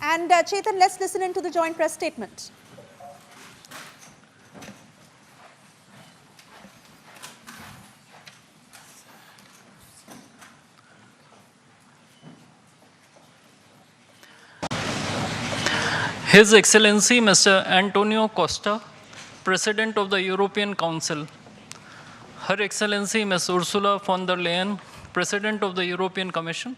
And Chetan, let's listen into the joint press statement. His Excellency Mr. Antonio Costa, President of the European Council, Her Excellency Ms. Ursula von der Leyen, President of the European Commission,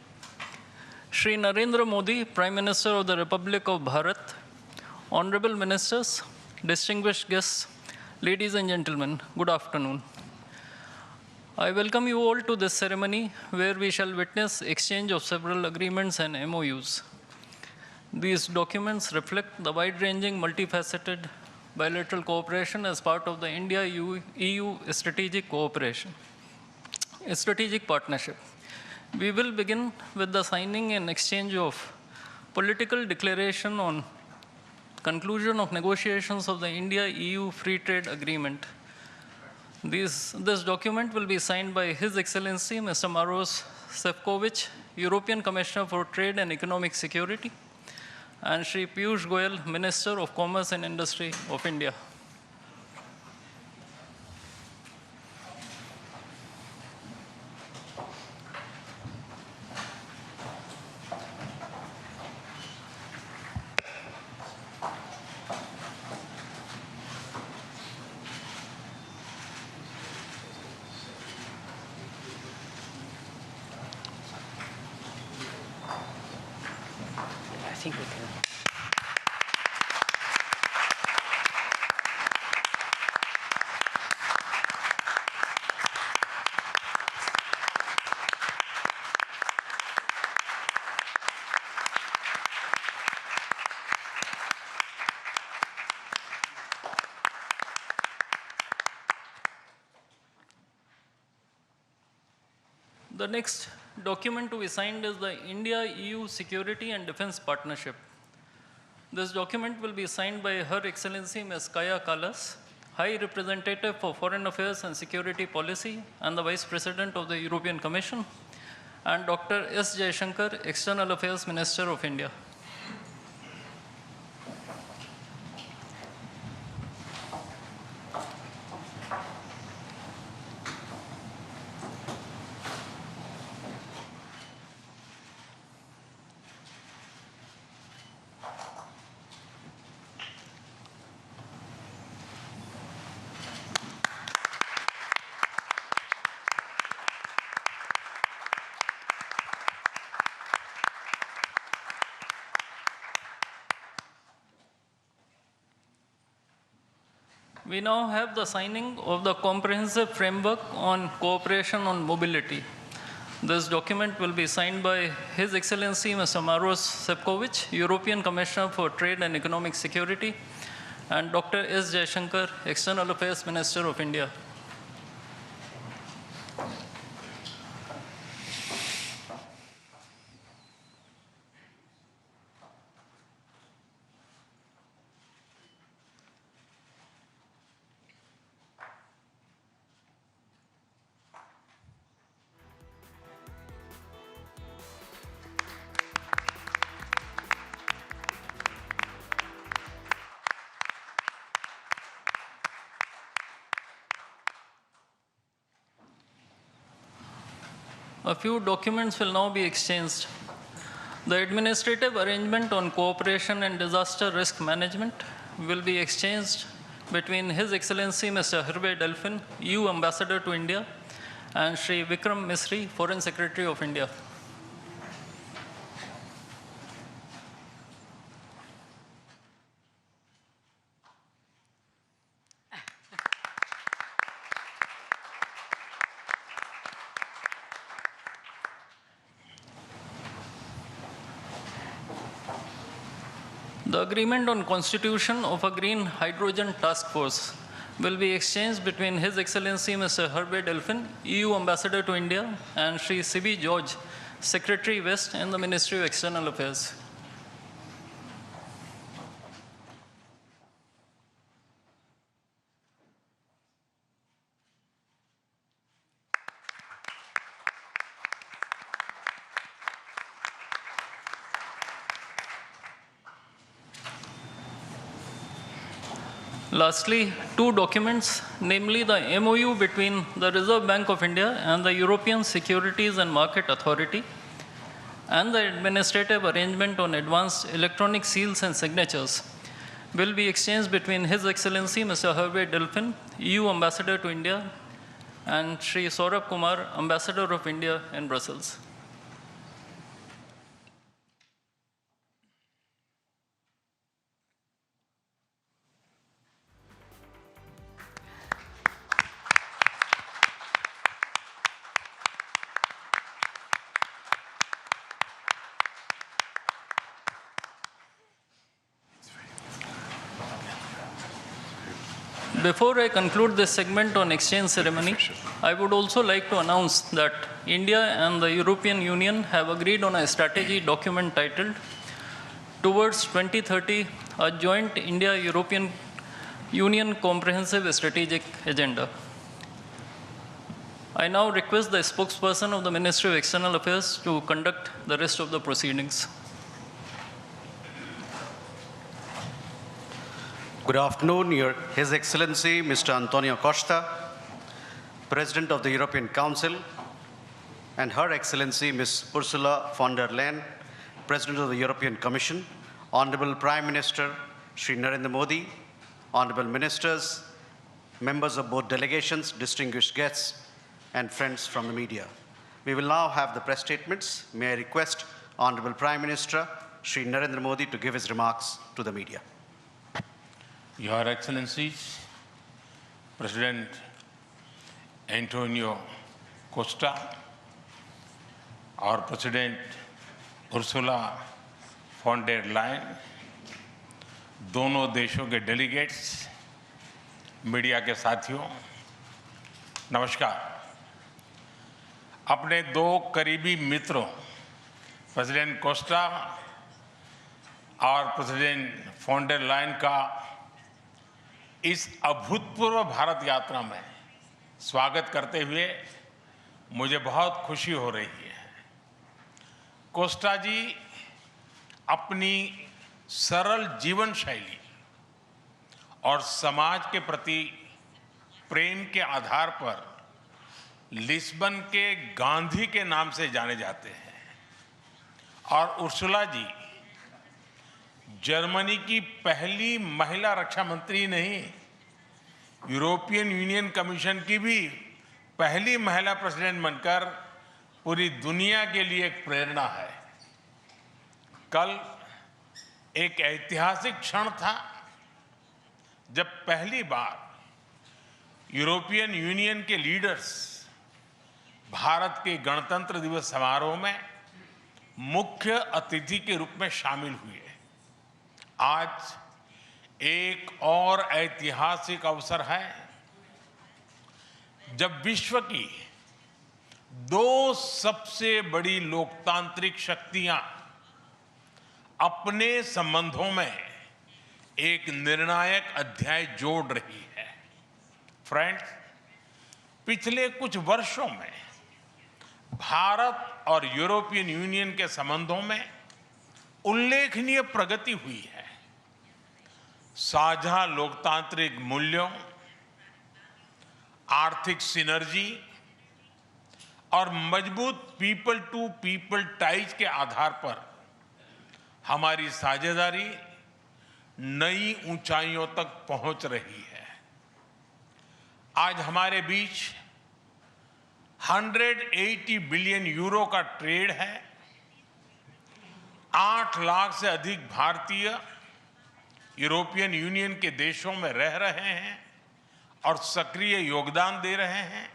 Shri Narendra Modi, Prime Minister of the Republic of Bharat, Honorable Ministers, distinguished guests, ladies and gentlemen, good afternoon. I welcome you all to this ceremony where we shall witness exchange of several agreements and MOUs. These documents reflect the wide-ranging, multifaceted bilateral cooperation as part of the India-EU strategic partnership. We will begin with the signing and exchange of political declaration on conclusion of negotiations of the India-EU Free Trade Agreement. This document will be signed by His Excellency Mr. Maros Sefcovic, European Commissioner for Trade and Economic Security, and Shri Piyush Goyal, Minister of Commerce and Industry of India. I think we can. The next document to be signed is the India-EU Security and Defense Partnership. This document will be signed by Her Excellency Ms. Kaja Kallas, High Representative for Foreign Affairs and Security Policy and the Vice President of the European Commission, and Dr. S. Jaishankar, External Affairs Minister of India. We now have the signing of the Comprehensive Framework on Cooperation on Mobility. This document will be signed by His Excellency Mr. Maros Sefcovic, European Commissioner for Trade and Economic Security, and Dr. S. Jaishankar, External Affairs Minister of India. A few documents will now be exchanged. The administrative arrangement on cooperation and disaster risk management will be exchanged between His Excellency Mr. Hervé Delphin, EU Ambassador to India, and Shri Vikram Misri, Foreign Secretary of India. The agreement on constitution of a green hydrogen task force will be exchanged between His Excellency Mr. Hervé Delphin, EU Ambassador to India, and Shri C.B. George, Secretary West in the Ministry of External Affairs. Lastly, two documents, namely the MOU between the Reserve Bank of India and the European Securities and Market Authority, and the administrative arrangement on advanced electronic seals and signatures, will be exchanged between His Excellency Mr. Hervé Delphin, EU Ambassador to India, and Sri Saurabh Kumar, Ambassador of India in Brussels. Before I conclude this segment on exchange ceremony, I would also like to announce that India and the European Union have agreed on a strategy document titled Towards 2030, a joint India-European Union comprehensive strategic agenda. I now request the spokesperson of the Ministry of External Affairs to conduct the rest of the proceedings. Good afternoon, His Excellency Mr. Antonio Costa, President of the European Council, and Her Excellency Ms. Ursula von der Leyen, President of the European Commission, Honorable Prime Minister Shri Narendra Modi, Honorable Ministers, members of both delegations, distinguished guests, and friends from the media. We will now have the press statements. May I request Honorable Prime Minister Shri Narendra Modi to give his remarks to the media. Your Excellencies, President Antonio Costa, our President Ursula von der Leyen, दोनों देशों के delegates, media के साथियों, नमस्कार। अपने दो करीबी मित्रों, प्रेसिडेंट कोस्टा और प्रेसिडेंट von der Leyen का इस अभूतपूर्व भारत यात्रा में स्वागत करते हुए मुझे बहुत खुशी हो रही है। कोस्टा जी अपनी सरल जीवन शैली और समाज के प्रति प्रेम के आधार पर लिस्बन के गांधी के नाम से जाने जाते हैं और उर्सुला जी जर्मनी की पहली महिला रक्षा मंत्री नहीं, यूरोपियन यूनियन कमीशन की भी पहली महिला प्रेसिडेंट बनकर पूरी दुनिया के लिए एक प्रेरणा है। कल एक ऐतिहासिक क्षण था जब पहली बार यूरोपियन यूनियन के लीडर्स भारत के गणतंत्र दिवस समारोह में मुख्य अतिथि के रूप में शामिल हुए। आज एक और ऐतिहासिक अवसर है जब विश्व की दो सबसे बड़ी लोकतांत्रिक शक्तियां अपने संबंधों में एक निर्णायक अध्याय जोड़ रही है। फ्रेंड्स, पिछले कुछ वर्षों में भारत और यूरोपियन यूनियन के संबंधों में उल्लेखनीय प्रगति हुई है। साझा लोकतांत्रिक मूल्यों, आर्थिक सिनर्जी और मजबूत पीपल टू पीपल टाइज के आधार पर हमारी साझेदारी नई ऊंचाइयों तक पहुंच रही है। आज हमारे बीच 180 बिलियन यूरो का ट्रेड है। 8 लाख से अधिक भारतीय यूरोपियन यूनियन के देशों में रह रहे हैं और सक्रिय योगदान दे रहे हैं।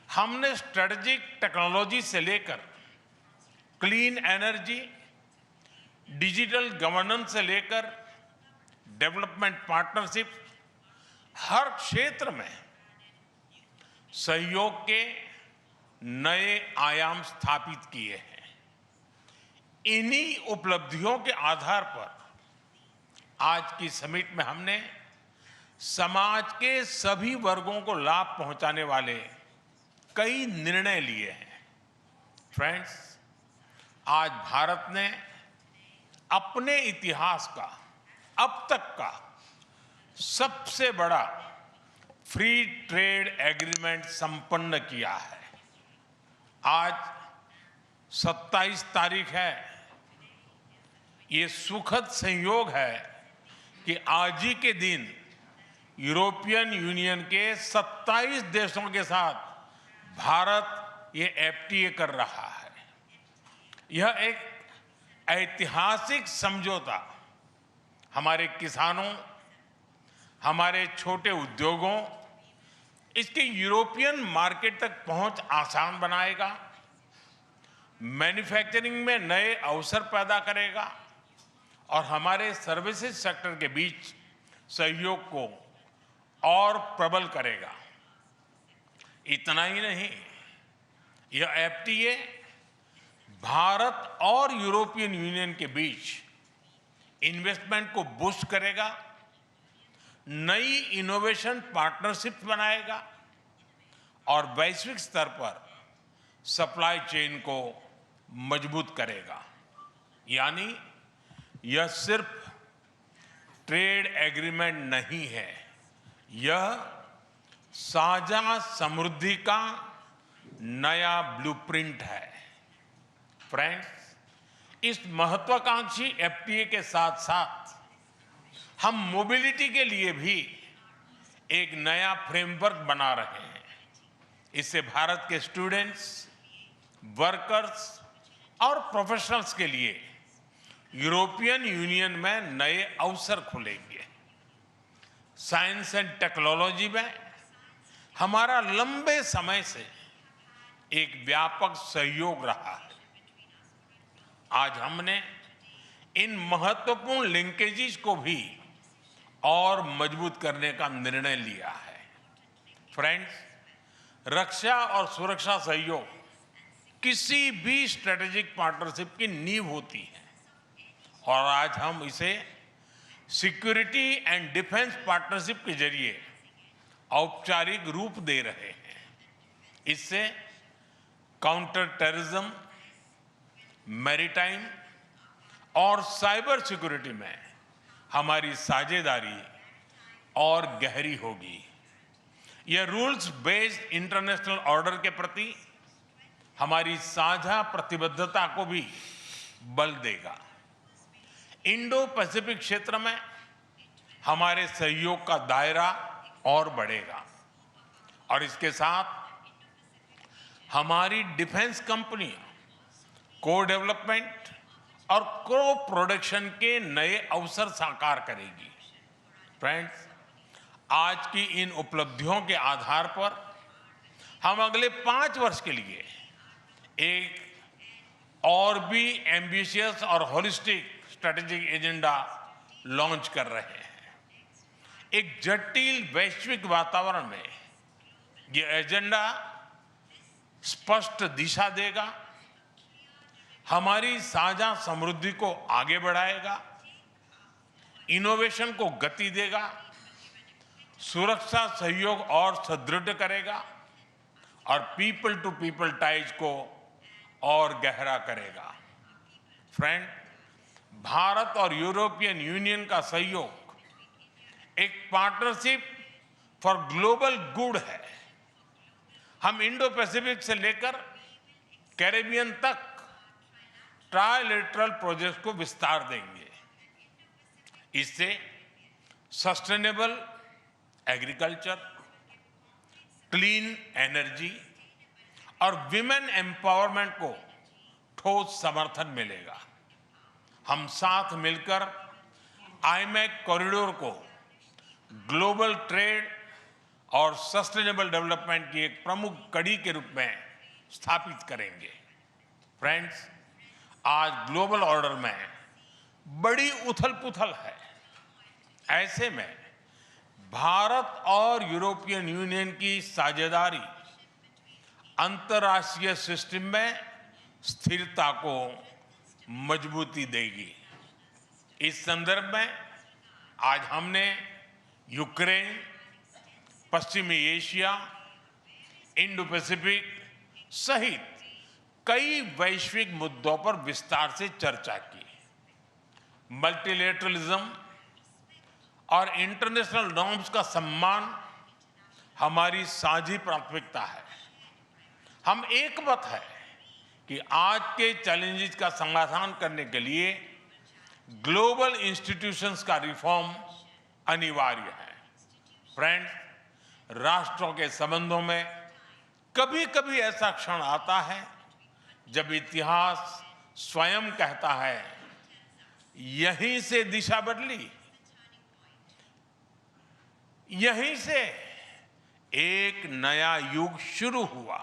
हमने स्ट्रेटेजिक टेक्नोलॉजी से लेकर क्लीन एनर्जी, डिजिटल गवर्नेंस से लेकर डेवलपमेंट पार्टनरशिप, हर क्षेत्र में सहयोग के नए आयाम स्थापित किए हैं। इन्हीं उपलब्धियों के आधार पर आज की समिट में हमने समाज के सभी वर्गों को लाभ पहुंचाने वाले कई निर्णय लिए हैं। फ्रेंड्स, आज भारत ने अपने इतिहास का अब तक का सबसे बड़ा फ्री ट्रेड एग्रीमेंट संपन्न किया है। आज 27 तारीख है। ये सुखद संयोग है कि आज ही के दिन यूरोपियन यूनियन के 27 देशों के साथ भारत ये FTA कर रहा है। यह एक ऐतिहासिक समझौता हमारे किसानों, हमारे छोटे उद्योगों, इसके यूरोपियन मार्केट तक पहुंच आसान बनाएगा, मैन्युफैक्चरिंग में नए अवसर पैदा करेगा और हमारे सर्विसेज सेक्टर के बीच सहयोग को और प्रबल करेगा। इतना ही नहीं, यह FTA भारत और यूरोपियन यूनियन के बीच इन्वेस्टमेंट को बूस्ट करेगा, नई इनोवेशन पार्टनरशिप बनाएगा और वैश्विक स्तर पर सप्लाई चेन को मजबूत करेगा। यानी यह सिर्फ ट्रेड एग्रीमेंट नहीं है, यह साझा समृद्धि का नया ब्लूप्रिंट है। फ्रेंड्स, इस महत्वाकांक्षी FTA के साथ साथ हम मोबिलिटी के लिए भी एक नया फ्रेमवर्क बना रहे हैं। इससे भारत के स्टूडेंट्स, वर्कर्स और प्रोफेशनल्स के लिए यूरोपियन यूनियन में नए अवसर खुलेंगे। साइंस एंड टेक्नोलॉजी में हमारा लंबे समय से एक व्यापक सहयोग रहा है। आज हमने इन महत्वपूर्ण लिंकेजेस को भी और मजबूत करने का निर्णय लिया है। फ्रेंड्स, रक्षा और सुरक्षा सहयोग किसी भी स्ट्रेटेजिक पार्टनरशिप की नींव होती है और आज हम इसे सिक्योरिटी एंड डिफेंस पार्टनरशिप के जरिए औपचारिक रूप दे रहे हैं। इससे काउंटर टेररिज्म, मैरिटाइम और साइबर सिक्योरिटी में हमारी साझेदारी और गहरी होगी। यह रूल्स बेस्ड इंटरनेशनल ऑर्डर के प्रति हमारी साझा प्रतिबद्धता को भी बल देगा। इंडो पैसिफिक क्षेत्र में हमारे सहयोग का दायरा और बढ़ेगा और इसके साथ हमारी डिफेंस कंपनियां को डेवलपमेंट और को प्रोडक्शन के नए अवसर साकार करेगी। फ्रेंड्स, आज की इन उपलब्धियों के आधार पर हम अगले 5 वर्ष के लिए एक और भी एम्बिशियस और होलिस्टिक स्ट्रेटेजिक एजेंडा लॉन्च कर रहे हैं। एक जटिल वैश्विक वातावरण में ये एजेंडा स्पष्ट दिशा देगा, हमारी साझा समृद्धि को आगे बढ़ाएगा, इनोवेशन को गति देगा, सुरक्षा सहयोग और सुदृढ़ करेगा और पीपल टू पीपल टाइज को और गहरा करेगा। फ्रेंड, भारत और यूरोपियन यूनियन का सहयोग एक पार्टनरशिप फॉर ग्लोबल गुड है। हम इंडो पैसिफिक से लेकर कैरेबियन तक ट्राइलेटरल प्रोजेक्ट को विस्तार देंगे। इससे सस्टेनेबल एग्रीकल्चर, क्लीन एनर्जी और विमेन एम्पावरमेंट को ठोस समर्थन मिलेगा। हम साथ मिलकर IMEC कॉरिडोर को ग्लोबल ट्रेड और सस्टेनेबल डेवलपमेंट की एक प्रमुख कड़ी के रूप में स्थापित करेंगे। फ्रेंड्स, आज ग्लोबल ऑर्डर में बड़ी उथल-पुथल है। ऐसे में भारत और यूरोपियन यूनियन की साझेदारी अंतर्राष्ट्रीय सिस्टम में स्थिरता को मजबूती देगी। इस संदर्भ में आज हमने यूक्रेन, पश्चिमी एशिया, इंडो पैसिफिक सहित कई वैश्विक मुद्दों पर विस्तार से चर्चा की। मल्टीलेटरलिज्म और इंटरनेशनल नॉर्म्स का सम्मान हमारी साझी प्राथमिकता है। हम एकमत है कि आज के चैलेंजेस का समाधान करने के लिए ग्लोबल इंस्टीट्यूशंस का रिफॉर्म अनिवार्य है। फ्रेंड्स, राष्ट्रों के संबंधों में कभी-कभी ऐसा क्षण आता है जब इतिहास स्वयं कहता है, यहीं से दिशा बदली, यहीं से एक नया युग शुरू हुआ।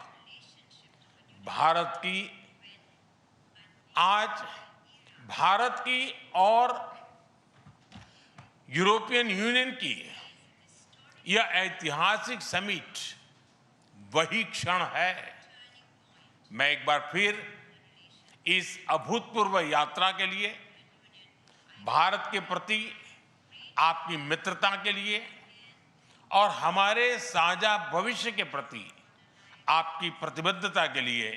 भारत की और यूरोपियन यूनियन की यह ऐतिहासिक समिट वही क्षण है। मैं एक बार फिर इस अभूतपूर्व यात्रा के लिए, भारत के प्रति आपकी मित्रता के लिए और हमारे साझा भविष्य के प्रति आपकी प्रतिबद्धता के लिए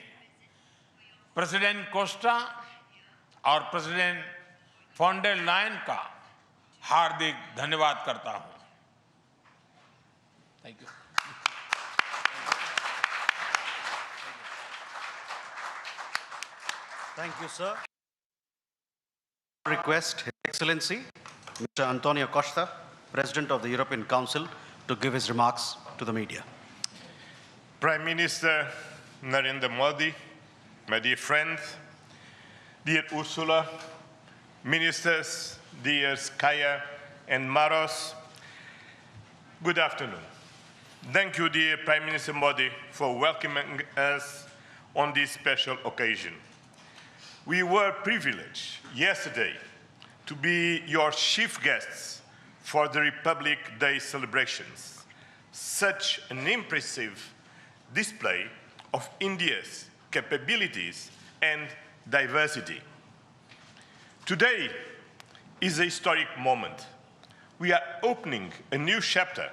प्रेसिडेंट कोस्टा और प्रेसिडेंट फॉन डर लायन का हार्दिक धन्यवाद करता हूं। Thank you. Thank you, sir. Request His Excellency, Mr. Antonio Costa, President of the European Council, to give his remarks to the media. Prime Minister Narendra Modi, my dear friends, dear Ursula, ministers, dear Kaya and Maros, good afternoon. Thank you, dear Prime Minister Modi, for welcoming us on this special occasion. We were privileged yesterday to be your chief guests for the Republic Day celebrations. Such an impressive display of India's capabilities and diversity. Today is a historic moment. We are opening a new chapter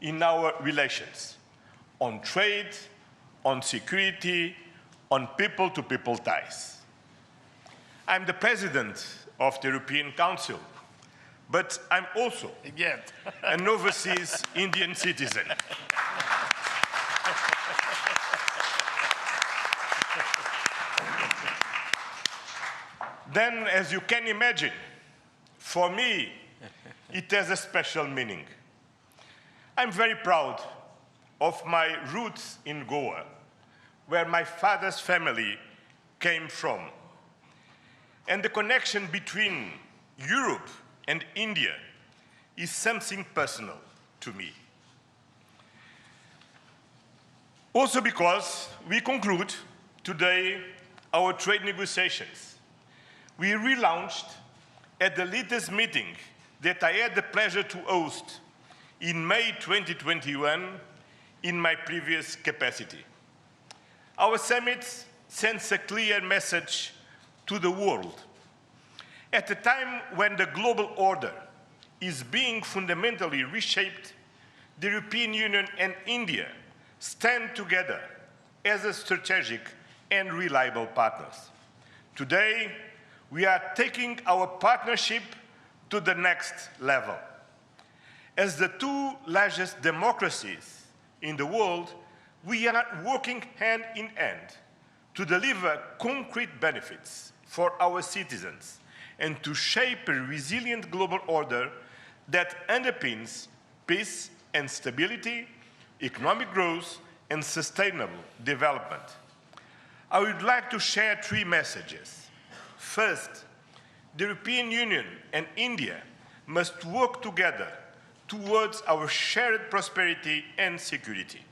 in our relations on trade, on security, on people-to-people ties. I'm the president of the European Council, but I'm also an overseas Indian citizen. Then, as you can imagine, for me, it has a special meaning. I'm very proud of my roots in Goa, where my father's family came from. And the connection between Europe and India is something personal to me. Also because we conclude today our trade negotiations. We relaunched at the latest meeting that I had the pleasure to host in May 2021 in my previous capacity. Our summit sends a clear message to the world. At a time when the global order is being fundamentally reshaped, the European Union and India stand together as a strategic and reliable partners. Today, we are taking our partnership to the next level. As the two largest democracies in the world, we are working hand in hand to deliver concrete benefits for our citizens and to shape a resilient global order that underpins peace and stability, economic growth, and sustainable development. I would like to share three messages. First, the European Union and India must work together towards our shared prosperity and security.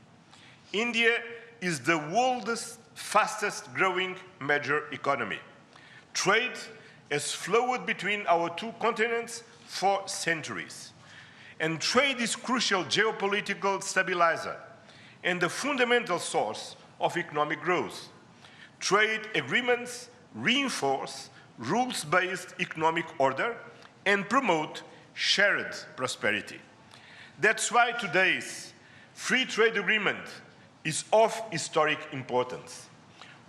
India is the world's fastest growing major economy. Trade has flowed between our two continents for centuries. And trade is crucial geopolitical stabilizer and the fundamental source of economic growth. Trade agreements reinforce rules-based economic order and promote shared prosperity. That's why today's free trade agreement is of historic importance.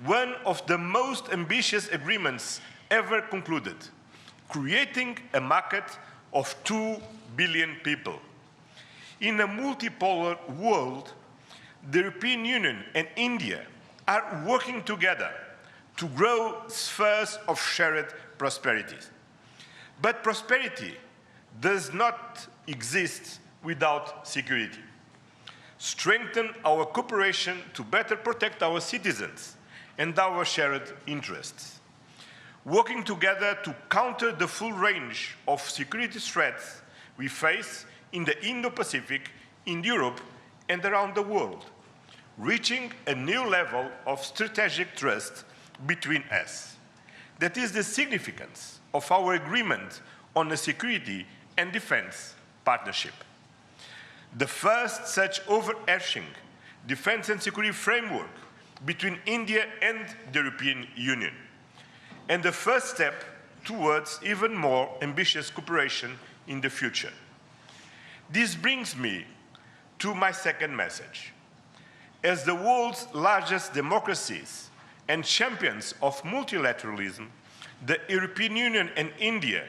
One of the most ambitious agreements ever concluded, creating a market of 2 billion people. In a multipolar world, the European Union and India are working together to grow spheres of shared prosperity. But prosperity does not exist without security. Strengthen our cooperation to better protect our citizens and our shared interests. Working together to counter the full range of security threats we face in the Indo-Pacific, in Europe, and around the world, reaching a new level of strategic trust between us. That is the significance of our agreement on a security and defense partnership. The first such overarching defense and security framework between India and the European Union, and the first step towards even more ambitious cooperation in the future. This brings me to my second message. As the world's largest democracies and champions of multilateralism, the European Union and India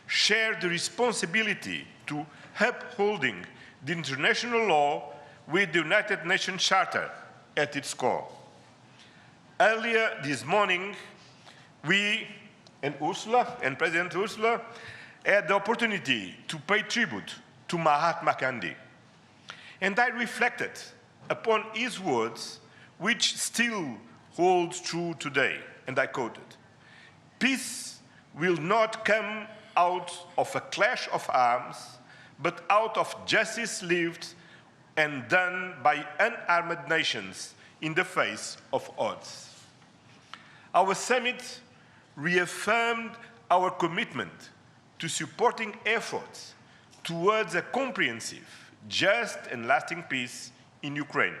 share the responsibility to upholding the international law with the United Nations Charter at its core. Earlier this morning, we and Ursula, and President Ursula, had the opportunity to pay tribute to Mahatma Gandhi. And I reflected upon his words, which still hold true today, and I quoted, "Peace will not come out of a clash of arms, but out of justice lived and done by unarmed nations in the face of odds." Our summit reaffirmed our commitment to supporting efforts towards a comprehensive, just and lasting peace in Ukraine,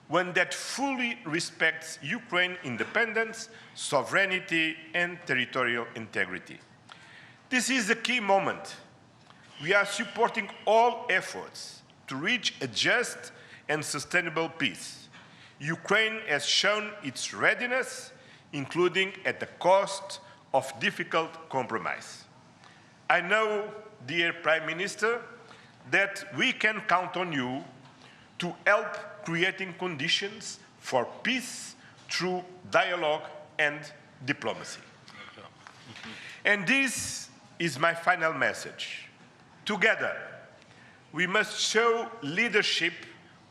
one that fully respects Ukraine's independence, sovereignty, and territorial integrity. This is a key moment. We are supporting all efforts to reach a just and sustainable peace. Ukraine has shown its readiness, including at the cost of difficult compromise. I know, dear Prime Minister, that we can count on you to help creating conditions for peace through dialogue and diplomacy. And this is my final message. Together, we must show leadership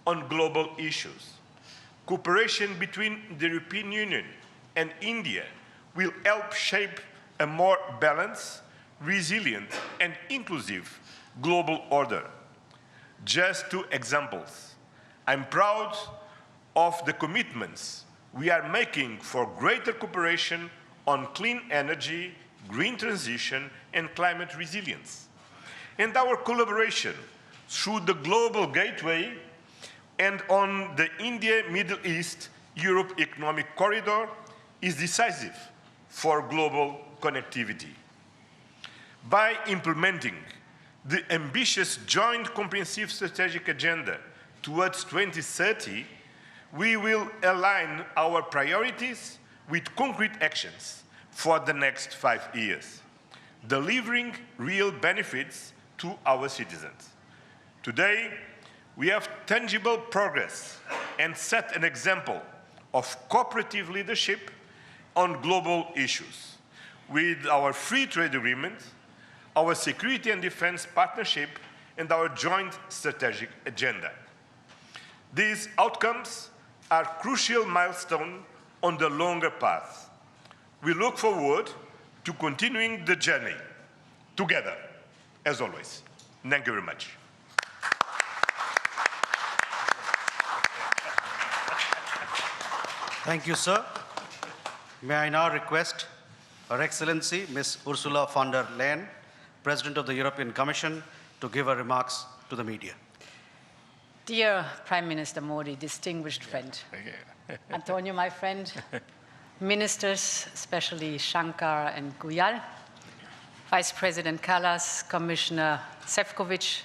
on global issues. Cooperation between the European Union and India will help shape a more balanced, resilient, and inclusive global order. Just 2 examples. I'm proud of the commitments we are making for greater cooperation on clean energy, green transition, and climate resilience. And our collaboration through the Global Gateway and on the India-Middle East-Europe Economic Corridor is decisive for global connectivity. By implementing the ambitious Joint Comprehensive Strategic Agenda towards 2030, we will align our priorities with concrete actions for the next 5 years, delivering real benefits to our citizens. Today, we have tangible progress and set an example of cooperative leadership on global issues with our free trade agreement, our security and defense partnership, and our joint strategic agenda. These outcomes are crucial milestones on the longer path. We look forward to continuing the journey together, as always. Thank you very much. Thank you, sir. May I now request Her Excellency Ms. Ursula von der Leyen, President of the European Commission, to give her remarks to the media. Dear Prime Minister Modi, distinguished friend, Antonio, my friend, ministers, especially Shankar and Guyal, Vice President Kallas, Commissioner Šefčovič,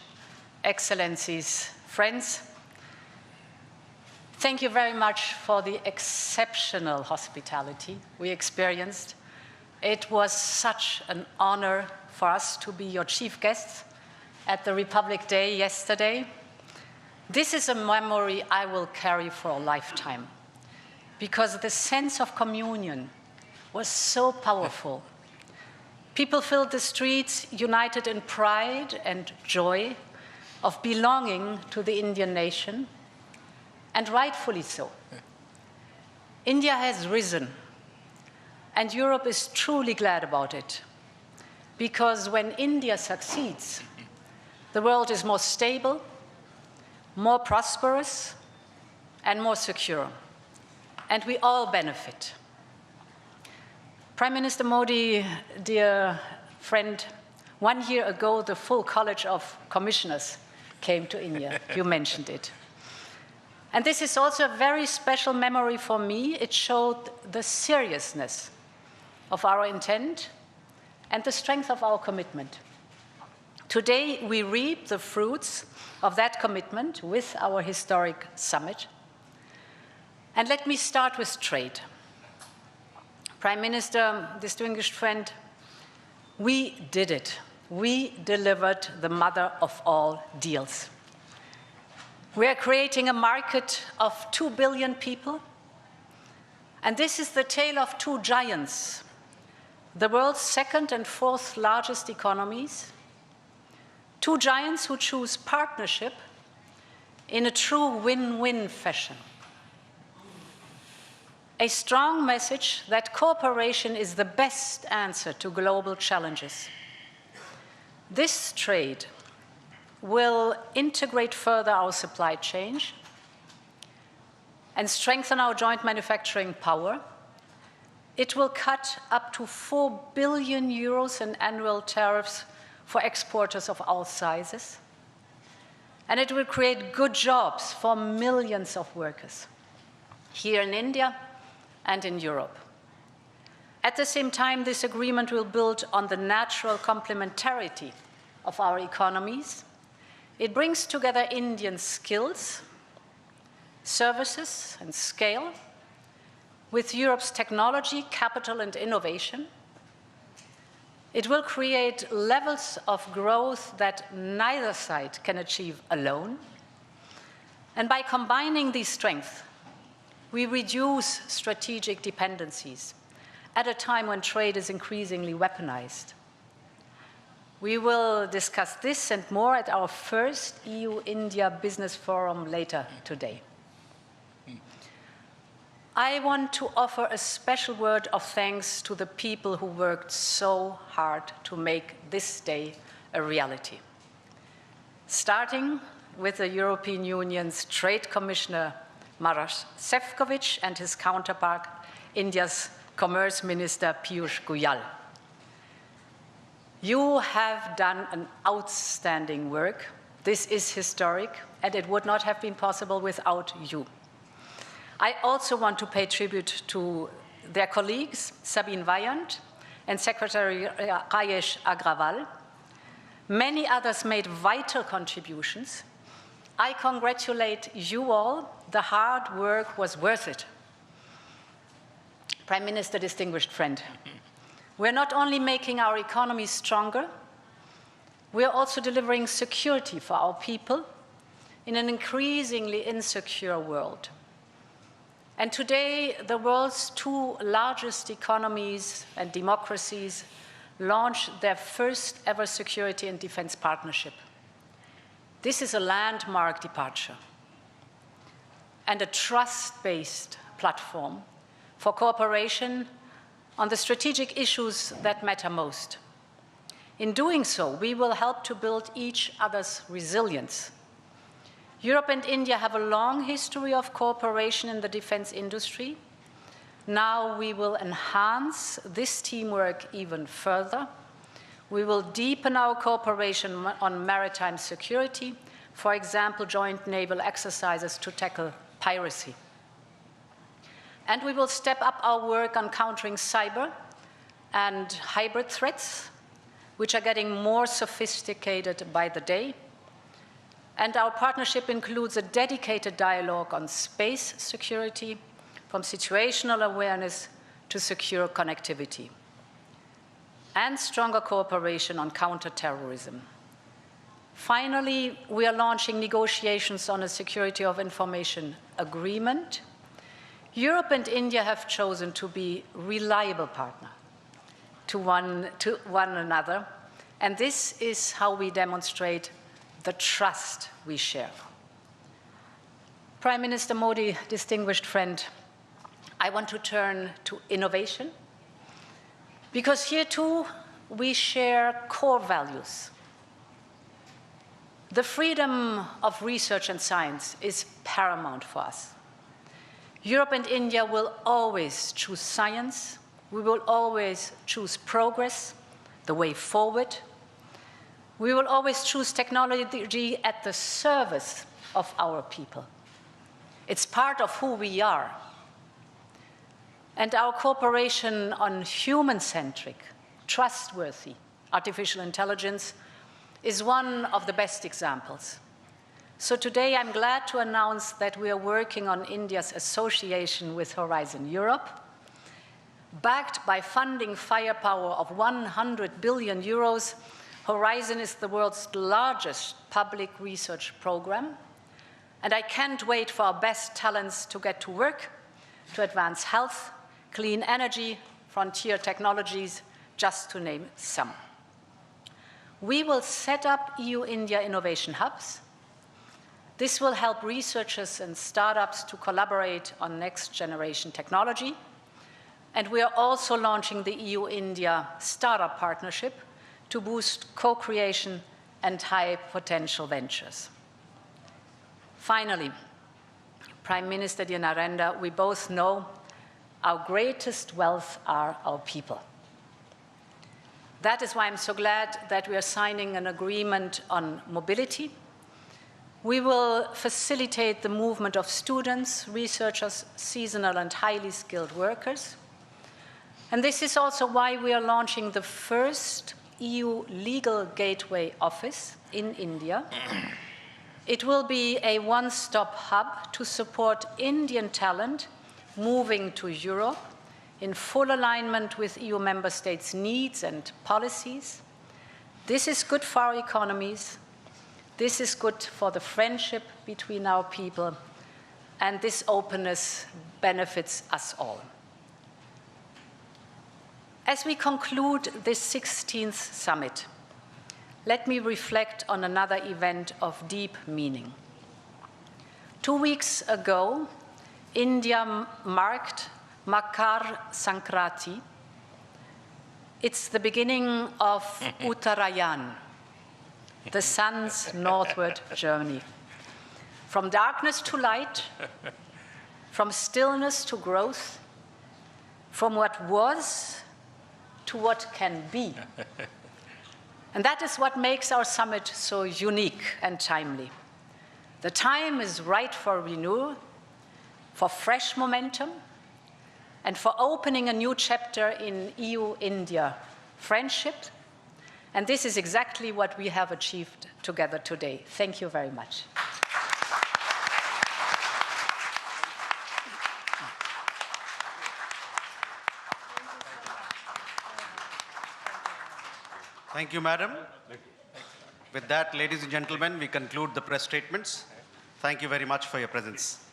Excellencies, friends, thank you very much for the exceptional hospitality we experienced It was such an honor for us to be your chief guests at the Republic Day yesterday. This is a memory I will carry for a lifetime, because the sense of communion was so powerful. People filled the streets united in pride and joy of belonging to the Indian nation, and rightfully so. India has risen, and Europe is truly glad about it, because when India succeeds, the world is more stable, more prosperous, and more secure, and we all benefit. Prime Minister Modi, dear friend, 1 year ago, the full College of Commissioners came to India. You mentioned it. And this is also a very special memory for me. It showed the seriousness of our intent and the strength of our commitment. Today, we reap the fruits of that commitment with our historic summit. And let me start with trade. Prime Minister, distinguished friend, we did it. We delivered the mother of all deals. We are creating a market of 2 billion people. And this is the tale of two giants, the world's second and fourth largest economies. Two giants who choose partnership in a true win-win fashion. A strong message that cooperation is the best answer to global challenges. This trade will integrate further our supply chain and strengthen our joint manufacturing power. It will cut up to 4 billion euros in annual tariffs for exporters of all sizes. And it will create good jobs for millions of workers here in India and in Europe. At the same time, this agreement will build on the natural complementarity of our economies. It brings together Indian skills, services, and scale with Europe's technology, capital, and innovation. It will create levels of growth that neither side can achieve alone. And by combining these strengths, we reduce strategic dependencies at a time when trade is increasingly weaponized. We will discuss this and more at our first EU-India Business Forum later today. I want to offer a special word of thanks to the people who worked so hard to make this day a reality. Starting with the European Union's Trade Commissioner Maroš Šefčovič and his counterpart, India's Commerce Minister Piyush Goyal. You have done an outstanding work. This is historic, and it would not have been possible without you. I also want to pay tribute to their colleagues, Sabine Weyand and Secretary Rajesh Agrawal. Many others made vital contributions. I congratulate you all. The hard work was worth it. Prime Minister, distinguished friend, we're not only making our economy stronger, we're also delivering security for our people in an increasingly insecure world. And today, the world's two largest economies and democracies launch their first ever security and defense partnership. This is a landmark departure and a trust-based platform for cooperation on the strategic issues that matter most. In doing so, we will help to build each other's resilience. Europe and India have a long history of cooperation in the defense industry. Now we will enhance this teamwork even further. We will deepen our cooperation on maritime security, for example, joint naval exercises to tackle piracy. And we will step up our work on countering cyber and hybrid threats, which are getting more sophisticated by the day. And our partnership includes a dedicated dialogue on space security, from situational awareness to secure connectivity. and stronger cooperation on counter-terrorism. Finally, we are launching negotiations on a security of information agreement. Europe and India have chosen to be reliable partners to one another, and this is how we demonstrate the trust we share. Prime Minister Modi, distinguished friend, I want to turn to innovation, because here too we share core values. The freedom of research and science is paramount for us. Europe and India will always choose science. We will always choose progress, the way forward. We will always choose technology at the service of our people. It's part of who we are. And our cooperation on human-centric, trustworthy artificial intelligence is one of the best examples. So today I'm glad to announce that we are working on India's association with Horizon Europe. Backed by funding firepower of 100 billion euros, Horizon is the world's largest public research program. And I can't wait for our best talents to get to work to advance health, clean energy, frontier technologies, just to name some. We will set up EU-India innovation hubs. This will help researchers and startups to collaborate on next-generation technology. And we are also launching the EU-India Startup Partnership to boost co-creation and high-potential ventures. Finally, Prime Minister dear Narendra, we both know our greatest wealth are our people. That is why I'm so glad that we are signing an agreement on mobility. We will facilitate the movement of students, researchers, seasonal and highly skilled workers. And this is also why we are launching the first EU legal gateway office in India. It will be a one-stop hub to support Indian talent moving to Europe in full alignment with EU member states' needs and policies. This is good for our economies. This is good for the friendship between our people. And this openness benefits us all. As we conclude this 16th summit, let me reflect on another event of deep meaning. 2 weeks ago, India marked Makar Sankranti. It's the beginning of Uttarayan, the sun's northward journey. From darkness to light, from stillness to growth, from what was to what can be. And that is what makes our summit so unique and timely. The time is right for renewal, for fresh momentum, and for opening a new chapter in EU-India friendship. And this is exactly what we have achieved together today. Thank you very much. Thank you, Madam. With that, ladies and gentlemen, we conclude the press statements. Thank you very much for your presence.